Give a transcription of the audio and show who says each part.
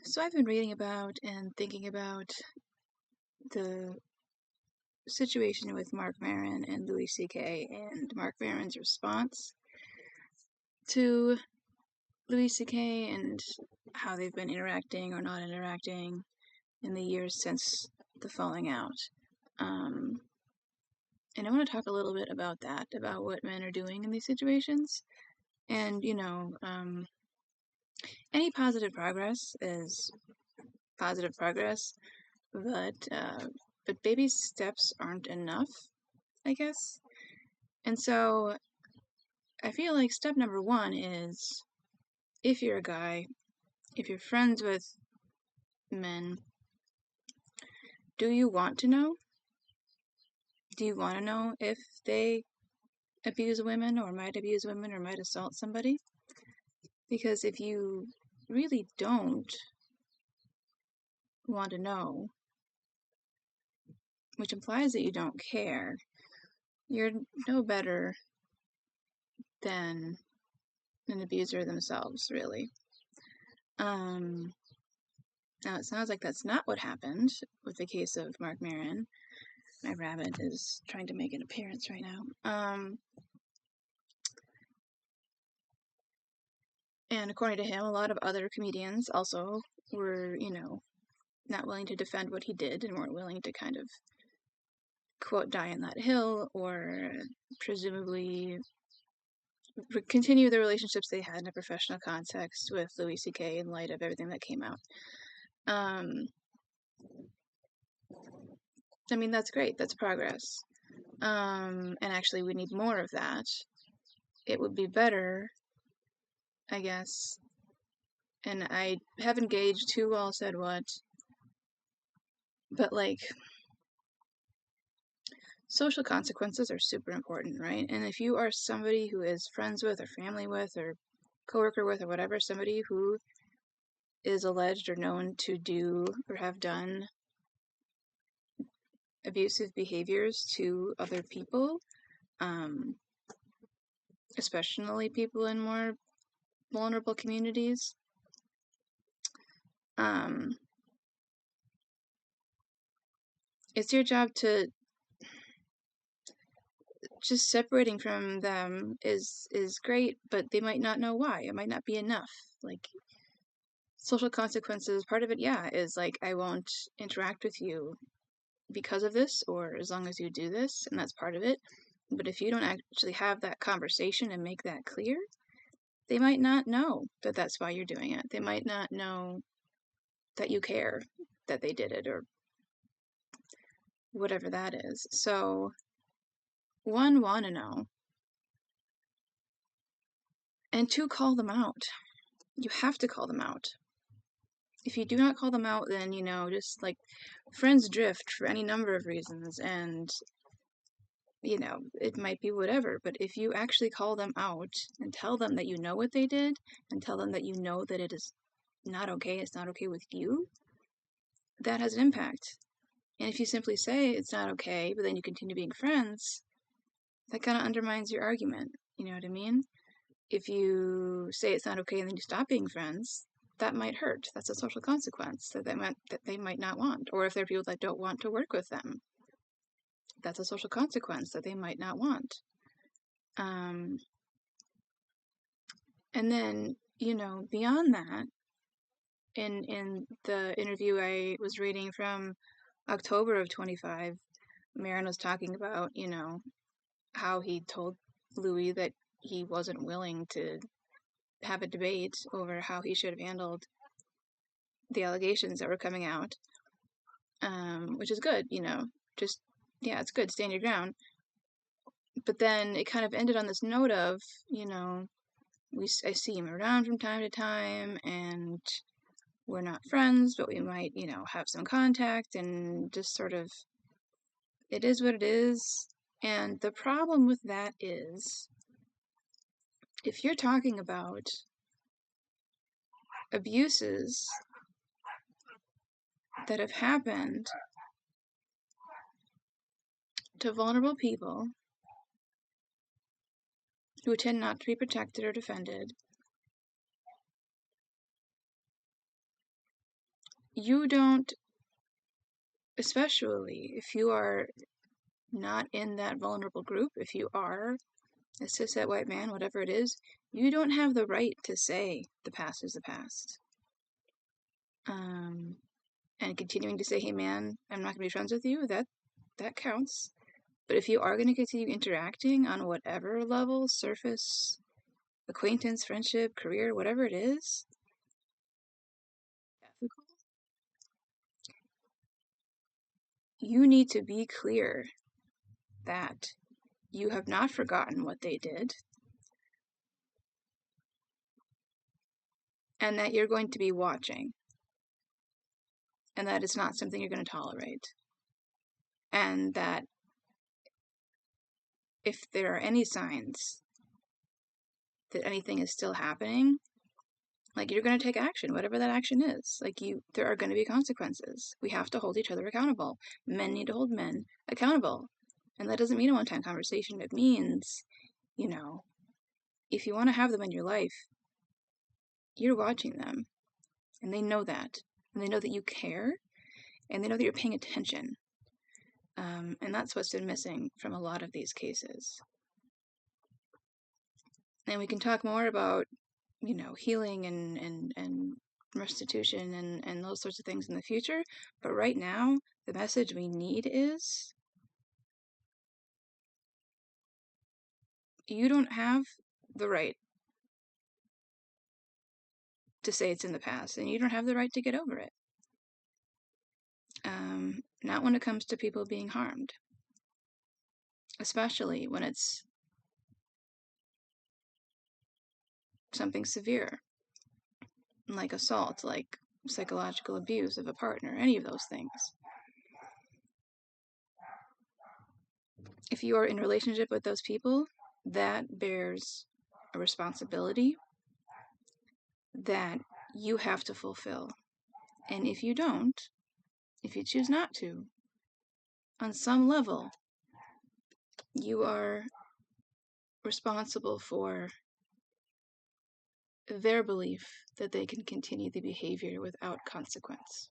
Speaker 1: So I've been reading about and thinking about the situation with Marc Maron and Louis C.K. and Marc Maron's response to Louis C.K. and how they've been interacting or not interacting in the years since the falling out. And I want to talk a little bit about that, about what men are doing in these situations. And, any positive progress is positive progress, but baby steps aren't enough, I guess. And so I feel like step number one is, if you're a guy, if you're friends with men, do you want to know? Do you want to know if they abuse women or might abuse women or might assault somebody? Because if you really don't want to know, which implies that you don't care, you're no better than an abuser themselves, really. Now it sounds like that's not what happened with the case of Marc Maron. My rabbit is trying to make an appearance right now. And according to him, a lot of other comedians also were, not willing to defend what he did and weren't willing to kind of, quote, die on that hill or presumably continue the relationships they had in a professional context with Louis C.K. in light of everything that came out. I mean, that's great. That's progress. And actually, we need more of that. It would be better, I guess. And I haven't gauged who all said what, but like, social consequences are super important, right? And if you are somebody who is friends with or family with or coworker with or whatever, somebody who is alleged or known to do or have done abusive behaviors to other people, especially people in more vulnerable communities, it's your job to just separating from them is great, but they might not know why. It might not be enough. Like, social consequences, part of it, yeah, is like, I won't interact with you because of this, or as long as you do this, and that's part of it. But if you don't actually have that conversation and make that clear, they might not know that that's why you're doing it. They might not know that you care that they did it, or whatever that is. So, one, want to know, and two, call them out. You have to call them out. If you do not call them out, then, just like, friends drift for any number of reasons, and, it might be whatever, but if you actually call them out and tell them that you know what they did, and tell them that you know that it is not okay, it's not okay with you, that has an impact. And if you simply say it's not okay, but then you continue being friends, that kind of undermines your argument. You know what I mean? If you say it's not okay and then you stop being friends, that might hurt. That's a social consequence that they might not want. Or if there are people that don't want to work with them, that's a social consequence that they might not want. And then, beyond that, in the interview I was reading from October of 25, Maron was talking about, how he told Louis that he wasn't willing to have a debate over how he should have handled the allegations that were coming out, which is good, just, yeah, it's good, stand your ground. But then it kind of ended on this note of, I see him around from time to time, and we're not friends, but we might, have some contact, and just sort of, it is what it is. And the problem with that is, if you're talking about abuses that have happened to vulnerable people who tend not to be protected or defended, you don't, especially if you are not in that vulnerable group, if you are a cishet white man, whatever it is, you don't have the right to say the past is the past. And continuing to say, hey man, I'm not going to be friends with you, that counts. But if you are going to continue interacting on whatever level, surface, acquaintance, friendship, career, whatever it is, ethical, you need to be clear that you have not forgotten what they did, and that you're going to be watching, and that it's not something you're going to tolerate, and that if there are any signs that anything is still happening, like, you're going to take action, whatever that action is. Like, there are going to be consequences. We have to hold each other accountable. Men need to hold men accountable. And that doesn't mean a one-time conversation. It means, if you want to have them in your life, you're watching them. And they know that. And they know that you care. And they know that you're paying attention. And that's what's been missing from a lot of these cases. And we can talk more about, healing and restitution and those sorts of things in the future. But right now, the message we need is you don't have the right to say it's in the past, and you don't have the right to get over it. Not when it comes to people being harmed, especially when it's something severe, like assault, like psychological abuse of a partner, any of those things. If you are in a relationship with those people, that bears a responsibility that you have to fulfill. And if you don't, if you choose not to, on some level, you are responsible for their belief that they can continue the behavior without consequence.